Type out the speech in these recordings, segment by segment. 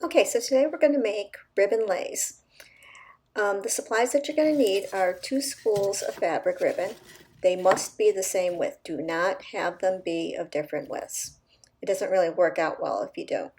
Okay, so today we're going to make ribbon lace. The supplies that you're going to need are 2 spools of fabric ribbon. They must be the same width. Do not have them be of different widths. It doesn't really work out well if you do.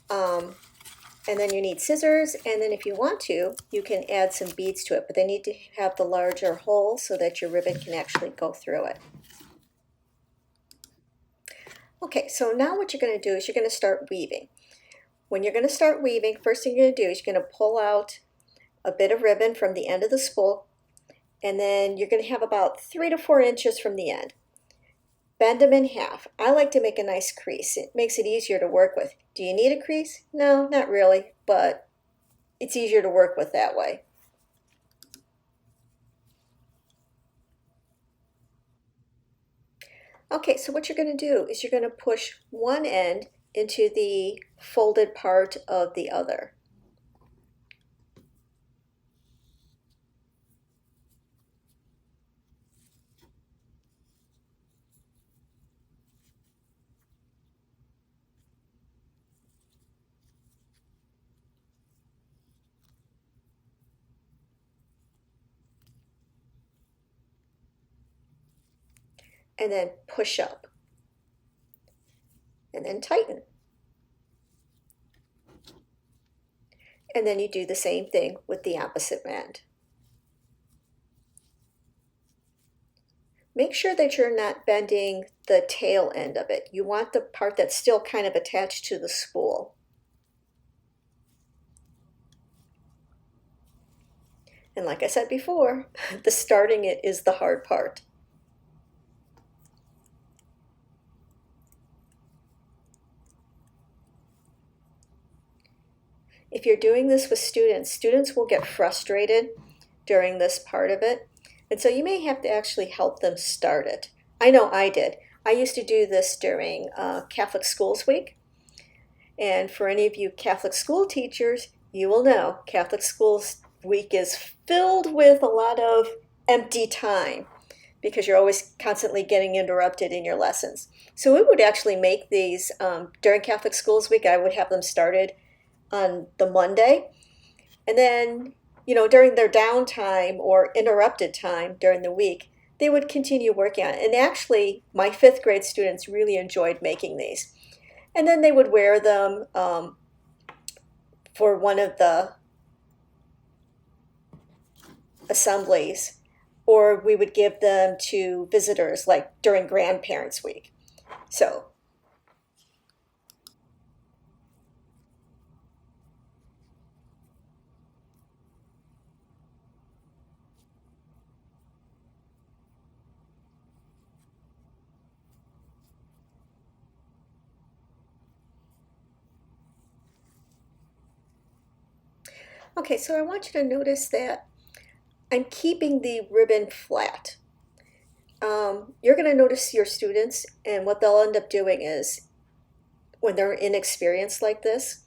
And then you need scissors, and then if you want to, you can add some beads to it, but they need to have the larger hole so that your ribbon can actually go through it. Okay, so now what you're going to do is you're going to start weaving. When you're going to start weaving, first thing you're going to do is you're going to pull out a bit of ribbon from the end of the spool, and then you're going to have about 3 to 4 inches from the end. Bend them in half. I like to make a nice crease. It makes it easier to work with. Do you need a crease? No, not really, but it's easier to work with that way. Okay, so what you're going to do is you're going to push one end into the folded part of the other. And then push up. And then tighten. And then you do the same thing with the opposite end. Make sure that you're not bending the tail end of it. You want the part that's still kind of attached to the spool. And like I said before, the starting it is the hard part. If you're doing this with students, students will get frustrated during this part of it. And so you may have to actually help them start it. I know I did. I used to do this during Catholic Schools Week. And for any of you Catholic school teachers, you will know Catholic Schools Week is filled with a lot of empty time because you're always constantly getting interrupted in your lessons. So we would actually make these during Catholic Schools Week. I would have them started on the Monday. And then, during their downtime or interrupted time during the week, they would continue working on it. And actually, my 5th grade students really enjoyed making these. And then they would wear them for one of the assemblies, or we would give them to visitors like during Grandparents' Week. So, okay, so I want you to notice that I'm keeping the ribbon flat. You're going to notice your students, and what they'll end up doing is when they're inexperienced like this,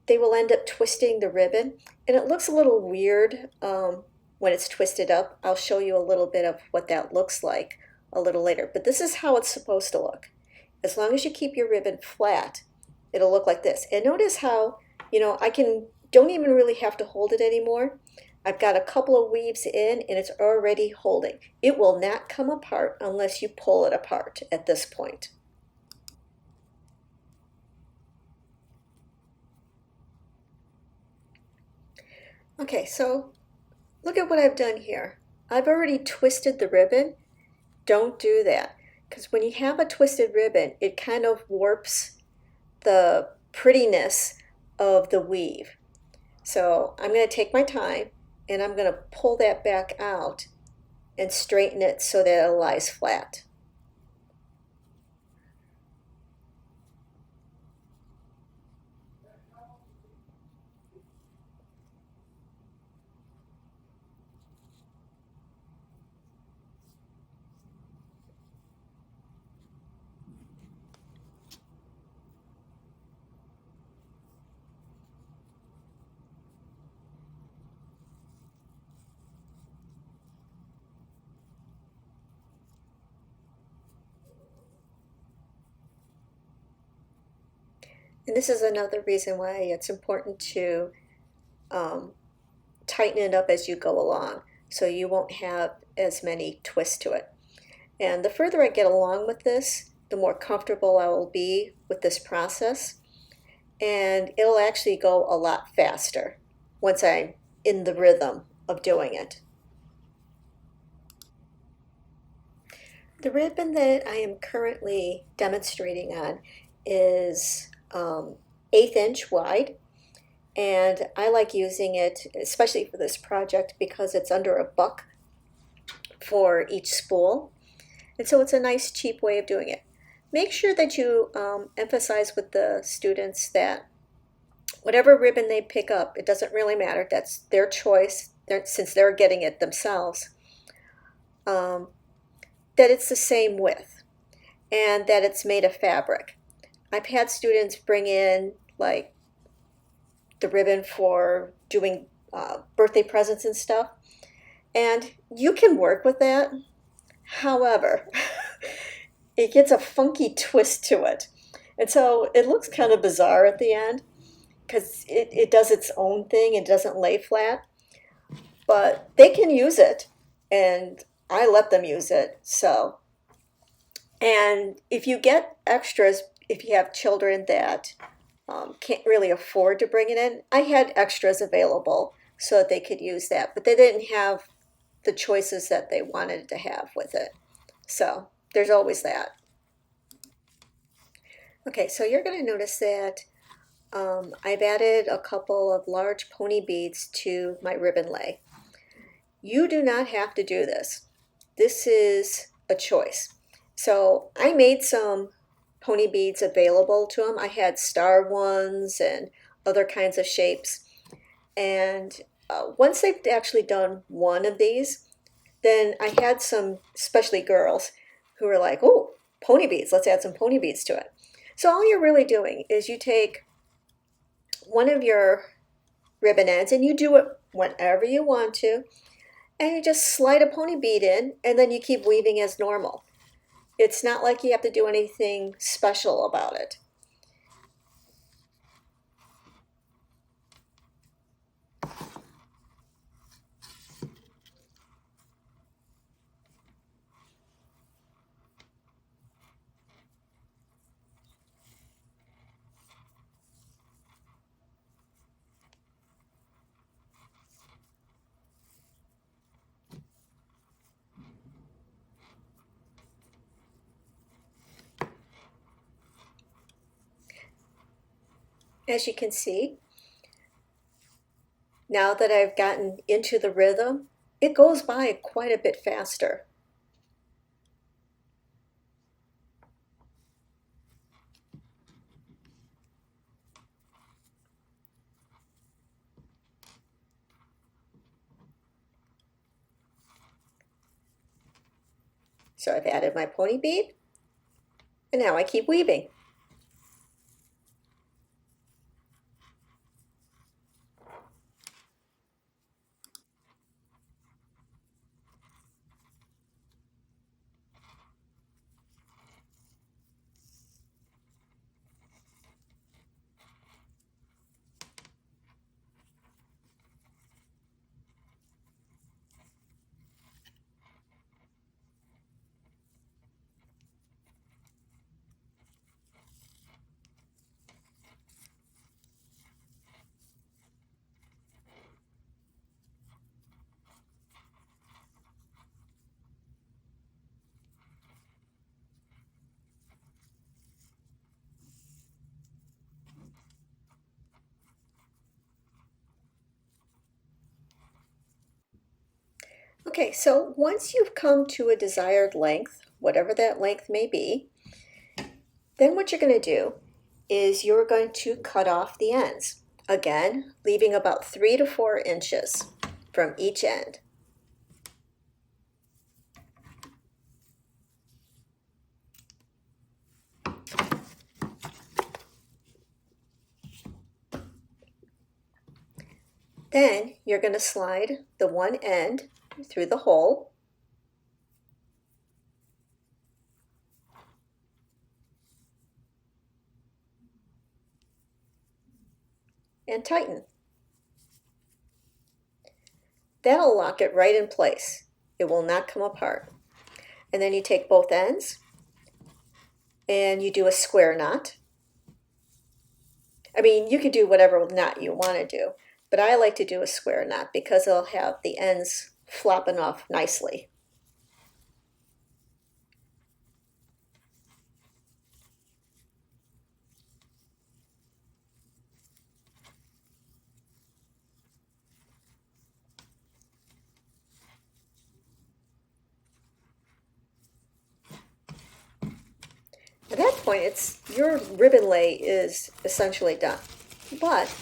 they will end up twisting the ribbon, and it looks a little weird when it's twisted up. I'll show you a little bit of what that looks like a little later, but this is how it's supposed to look. As long as you keep your ribbon flat, it'll look like this. And notice how, don't even really have to hold it anymore. I've got a couple of weaves in and it's already holding. It will not come apart unless you pull it apart at this point. Okay, so look at what I've done here. I've already twisted the ribbon. Don't do that, because when you have a twisted ribbon, it kind of warps the prettiness of the weave. So I'm going to take my time and I'm going to pull that back out and straighten it so that it lies flat. And this is another reason why it's important to um, tighten it up as you go along so you won't have as many twists to it. And the further I get along with this, the more comfortable I will be with this process. And it'll actually go a lot faster once I'm in the rhythm of doing it. The ribbon that I am currently demonstrating on is 1/8 inch wide, and I like using it especially for this project because it's under $1 for each spool, and so it's a nice cheap way of doing it. Make sure that you emphasize with the students that whatever ribbon they pick up, it doesn't really matter. That's their choice since they're getting it themselves. Um, that it's the same width and that it's made of fabric. I've had students bring in like the ribbon for doing birthday presents and stuff, and you can work with that. However, it gets a funky twist to it. And so it looks kind of bizarre at the end because it does its own thing. It doesn't lay flat, but they can use it, and I let them use it. So, and if you get extras, if you have children that can't really afford to bring it in, I had extras available so that they could use that, but they didn't have the choices that they wanted to have with it. So there's always that. Okay, so you're going to notice that I've added a couple of large pony beads to my ribbon lay. You do not have to do this. This is a choice. So I made some pony beads available to them. I had star ones and other kinds of shapes. And once they've actually done one of these, then I had some, especially girls, who were like, oh, pony beads, let's add some pony beads to it. So all you're really doing is you take one of your ribbon ends and you do it whenever you want to, and you just slide a pony bead in and then you keep weaving as normal. It's not like you have to do anything special about it. As you can see, now that I've gotten into the rhythm, it goes by quite a bit faster. So I've added my pony bead, and now I keep weaving. Okay, so once you've come to a desired length, whatever that length may be, then what you're going to do is you're going to cut off the ends. Again, leaving about 3 to 4 inches from each end. Then you're going to slide the one end through the hole. and tighten. That'll lock it right in place. It will not come apart. And then you take both ends and you do a square knot. I mean, you could do whatever knot you want to do, but I like to do a square knot because it'll have the ends flopping off nicely. At that point, your ribbon lay is essentially done. But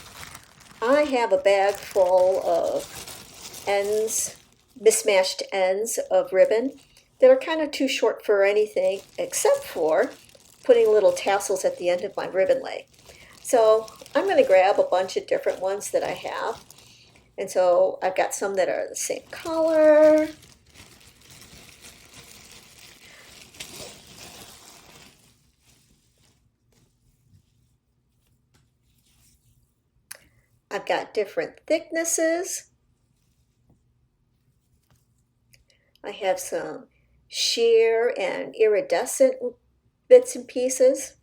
I have a bag full of ends, mismatched ends of ribbon that are kind of too short for anything except for putting little tassels at the end of my ribbon lay. So I'm going to grab a bunch of different ones that I have. And so I've got some that are the same color. I've got different thicknesses. I have some sheer and iridescent bits and pieces.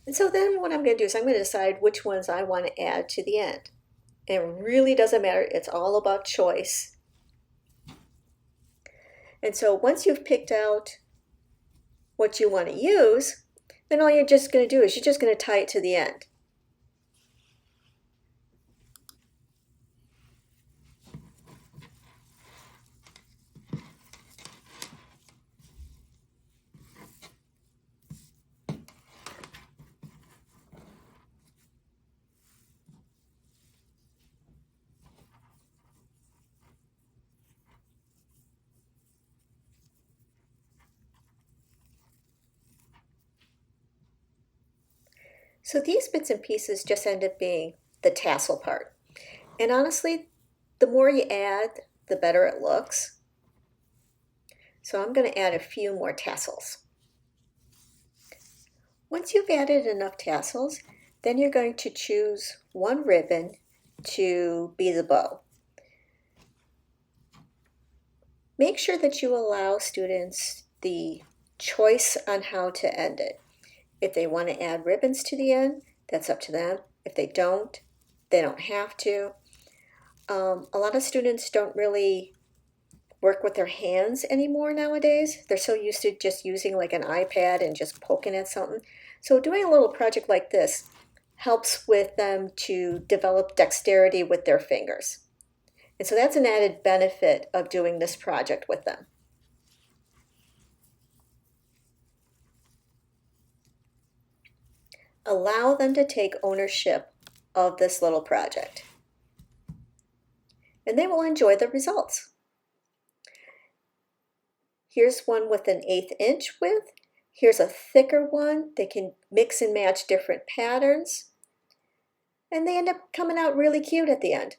And so then what I'm going to do is I'm going to decide which ones I want to add to the end. And it really doesn't matter. It's all about choice. And so once you've picked out what you want to use, then all you're just going to do is you're just going to tie it to the end. So these bits and pieces just end up being the tassel part. And honestly, the more you add, the better it looks. So I'm going to add a few more tassels. Once you've added enough tassels, then you're going to choose one ribbon to be the bow. Make sure that you allow students the choice on how to end it. If they want to add ribbons to the end, that's up to them. If they don't have to. A lot of students don't really work with their hands anymore nowadays. They're so used to just using like an iPad and just poking at something. So doing a little project like this helps with them to develop dexterity with their fingers. And so that's an added benefit of doing this project with them. Allow them to take ownership of this little project. And they will enjoy the results. Here's one with an 1/8 inch width. Here's a thicker one. They can mix and match different patterns. And they end up coming out really cute at the end.